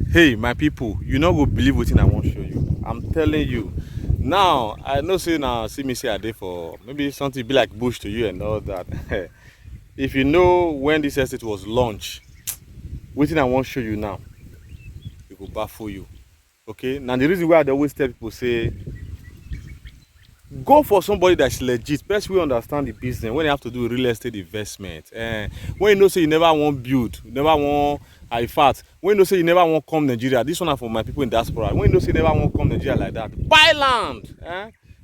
Hey my people, you no go believe wetin I wan show you. I'm telling you. Now I know say now see me say I dey for maybe something be like bush to you and all that. If you know when this estate was launched, wetin I wan show you now, it go baffle you. Okay, now the reason why I dey always tell people say go for somebody that's legit, best way understand the business when you have to do real estate investment. When you know say you never wan build, you never wan in fact when you know say you never wan come Nigeria, this one na for my people in diaspora. When you know say you never wan come Nigeria like that, buy land.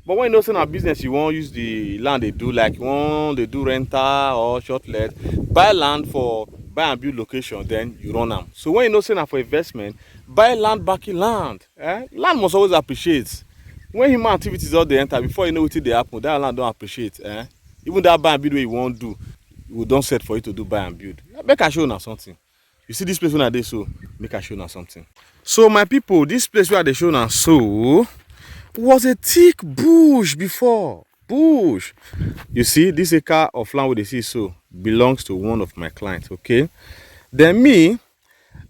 But when you know say na business you wan use the land dey do, like you wan dey do rental or short let, buy land for buy and build location, then you run am. So when you know say na for investment, buy land backing land. Land must always appreciate. When human activities all dey enter, before you know wetin dey happen, that land don appreciate. Even that buy and build wey you wan do, we don set for you to do buy and build. Make I show una something. You see this place wey I dey so, make I show una something. So my people, this place wey I dey show una so was a thick bush before. Bush. You see, this acre of land wey dey see so belongs to one of my clients. Okay, then me,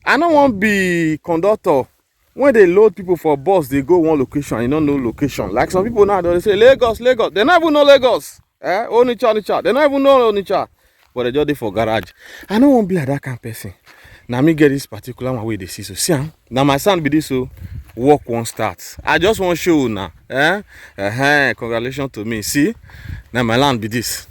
I no wan be conductor when they load people for bus, they go one location and you don't know location. Like some people now, they say Lagos, Lagos. They don't even know Lagos. Onitsha, Onitsha. They don't even know Onitsha. But they just dey for garage. I don't want to be like that kind of person. Now me get this particular one way they see. So see, now my son be this, so work won't start. I just want to show you now. Congratulations to me. See, now my land be this.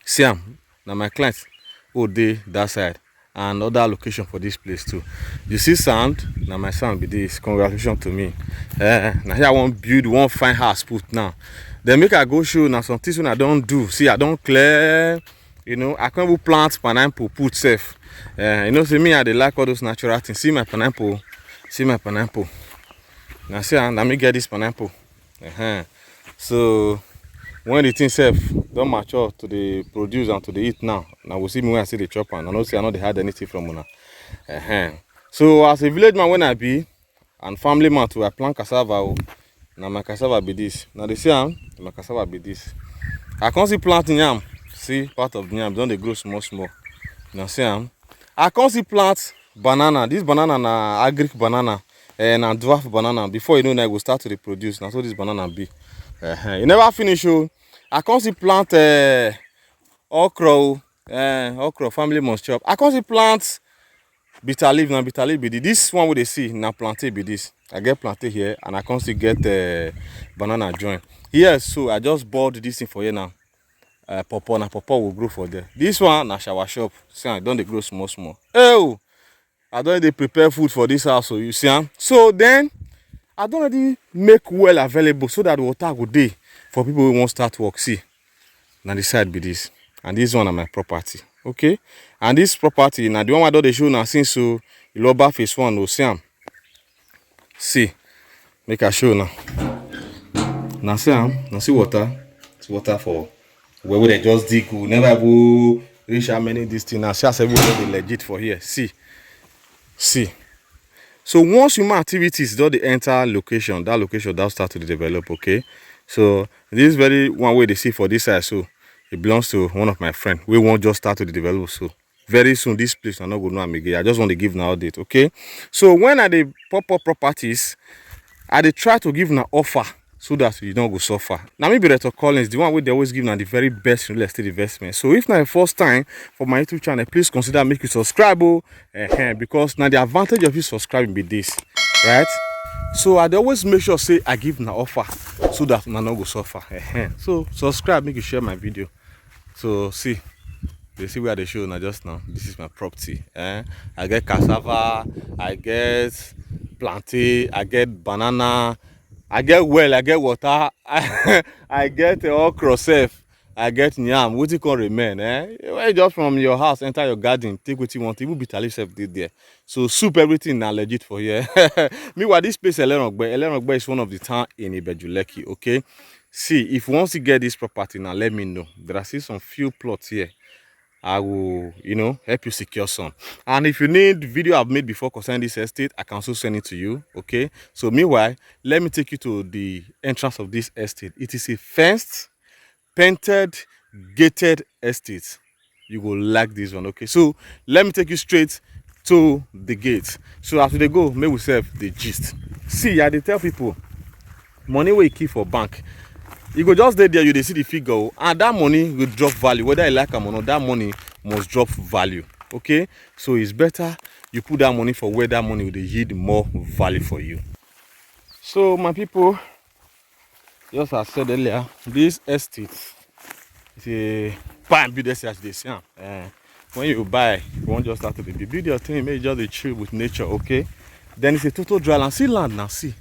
See, now my clients, oh, they that side. And other location for this place too. You see sound? Now my sound be this. Congratulations to me. Now here I want build one fine house put now. Then make I go show now some things when I don't do. See, I don't clear. You know, I can't even plant pineapple put safe. You know, see me, I dey like all those natural things. See my pineapple. See my pineapple. Now see, let me get this pineapple. So when the thing self don't mature to the produce and to the eat now we see me when I see the chopper and I know say I know they had anything from una. So as a village man when I be and family man too, I plant cassava. Now my cassava be this. Now they see my cassava be this. I can't see planting yam. See part of the yam don't they grow small. Now see I can't see plant banana. This banana na agric banana and a dwarf banana. Before you know I will start to reproduce. Now so this banana be. You never finish. I can't see plant okra. Okra family must chop. I can't see plant bitter leaf. Now bitter leaf be this one. What they see now plantain be this. I get plantain here and I can't see get banana join. Yes, so I just bought this thing for you now. Pawpaw will grow for there. This one na shower shop. See, I don't they grow small. Oh, I don't they prepare food for this house. So you see, so then I don't already make well available so that water go dey for people who won't start work. See, now the side be this, and this one are my property. Okay, and this property now the one I don't they show now since so Iloba phase 1 no see, make I show now. Now see water. It's water for where they just dig. We never go reach how many this thing now. See as everybody legit for here. See. So once human activities don't they enter location, that location does start to develop. Okay, so this very one way they see for this side, so it belongs to one of my friends. We won't just start to develop. So very soon this place I'm not going to know again. I just want to give now date. Okay, so when I dey pop up properties, I dey try to give an offer so that you don't go suffer. Now maybe Reto Collins, the one where they always give now the very best real estate investment. So if not the first time for my YouTube channel, please consider make you subscribe. Because now the advantage of you subscribing be this, right? So I dey always make sure say I give an offer so that I not go suffer. So subscribe, make you share my video. So see, you see where they show now just now. This is my property. I get cassava, I get plantain, I get banana. I get well, I get water, I get okra self, I get yam. What you can remain, When just from your house enter your garden, take what you want. Even bitter leaf self did there. So soup everything now legit for here. Meanwhile, this place Elerangbe is one of the town in Ibeju-Lekki. Okay, see if you want to get this property now, let me know. There are still some few plots here. I will, help you secure some. And if you need video I've made before concerning this estate, I can also send it to you. Okay. So meanwhile, let me take you to the entrance of this estate. It is a fenced, painted, gated estate. You will like this one. Okay. So let me take you straight to the gate. So as we dey go, make we sef the gist. See, I dey tell people, money wey you keep for bank, you go just dey there, you dey see the figure, and that money will drop value. Whether you like am or not, that money must drop value. Okay, so it's better you put that money for where that money will yield more value for you. So my people, just as I said earlier, this estate is a buy and build estate as they say. When you buy, you won't just start to build your thing, make just a chill with nature, okay? Then it's a total dry land. See land now, see.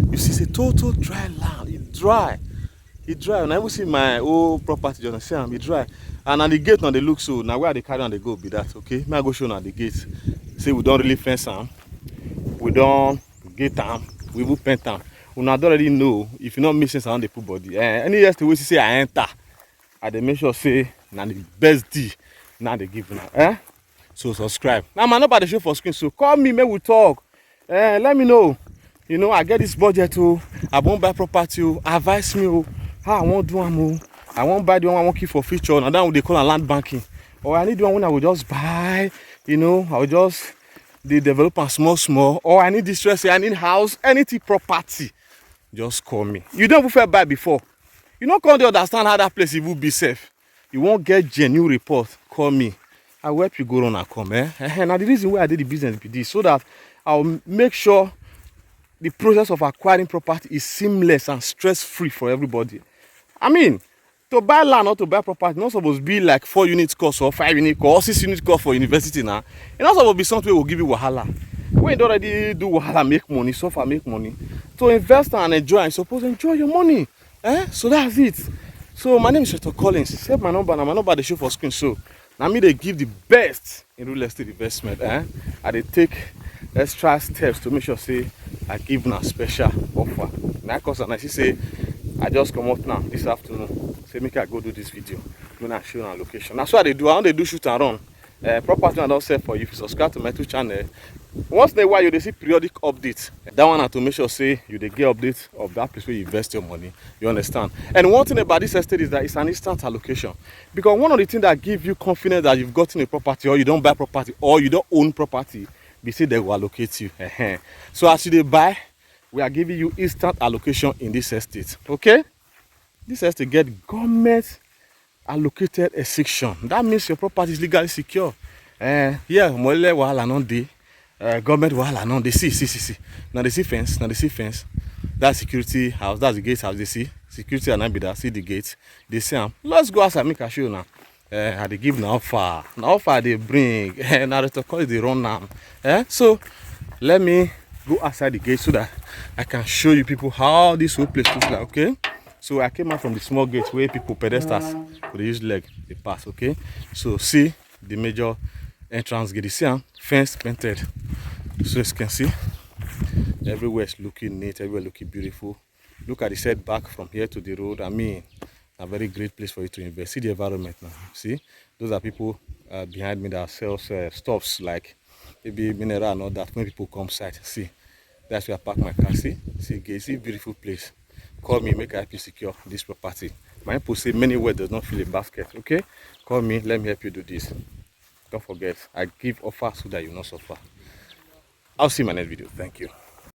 You see, it's a total dry land. It's dry. It's dry. And I will see my old property, you understand? It's dry. And on the gate now they look so. Now where they carry on they go be that, okay? May I go show now the gate. See, we don't really fence them. We don't gate them. We will paint them. We don't already know if you're not missing something they put body. Any yesterday we say I enter. I dey make sure say now the best deal now they give now. So subscribe. Now man, nobody show for screen. So call me, make we talk. Let me know. You know, I get this budget too. I won't buy property. Advise me. How I won't do one. I won't buy the one I want keep for future. Now that they call a land banking. Or I need one when I will just buy. You know, I will just the developer small. Or I need distress. I need house. Anything property. Just call me. You don't prefer buy before. You don't come to understand how that place will be safe. You won't get genuine report. Call me. I will help you go on and come. Now the reason why I did the business with this so that I'll make sure the process of acquiring property is seamless and stress-free for everybody. I mean, to buy land or to buy property, not supposed to be like 4 unit course or 5 unit course or 6 unit course for university now. It's not supposed to be something will give you wahala. When you don't already do wahala, make money, suffer, make money. To invest and enjoy, you're supposed to enjoy your money. So that's it. So my name is Mr. Collins. Save my number. Now my number they show for screen. So now me they give the best in real estate investment. I they take extra steps to make sure say I give now special offer. Now cause and I say I just come up now this afternoon. Say make I go do this video. When I show our location. That's what they do. I want they do shoot and run. Property I don't sell for you. If you subscribe to my YouTube channel. Once in a while you dey see periodic updates. That one have to make sure say you dey get updates of that place where you invest your money. You understand? And one thing about this estate is that it's an instant allocation. Because one of the things that give you confidence that you've gotten a property or you don't buy property or you don't own property, they say they will allocate you. So as you dey buy, we are giving you instant allocation in this estate. Okay? This estate get government allocated a section. That means your property is legally secure. Yeah, more wahala no dey. Government wahala no dey. See. Now they see fence. That's security house. That's the gate house. They see security and I be that. See the gate. They say, let's go outside. Make a show now. I they give now far. Now far they bring. Now the call they run now. So let me go outside the gate so that I can show you people how this whole place looks like. Okay. So I came out from the small gate where people pedestrians could use leg they pass. Okay. So see the major entrance gate. You see fence painted. So as you can see, everywhere is looking neat, everywhere looking beautiful. Look at the setback from here to the road. I mean, a very great place for you to invest. See the environment now. See, those are people behind me that sells stuffs like maybe mineral and all that. When people come sight, see, that's where I park my car. See, see, beautiful place. Call me, make I help you secure this property. My people say many words does not fill a basket. Okay, call me, let me help you do this. Don't forget, I give offers so that you not suffer. I'll see you in my next video. Thank you.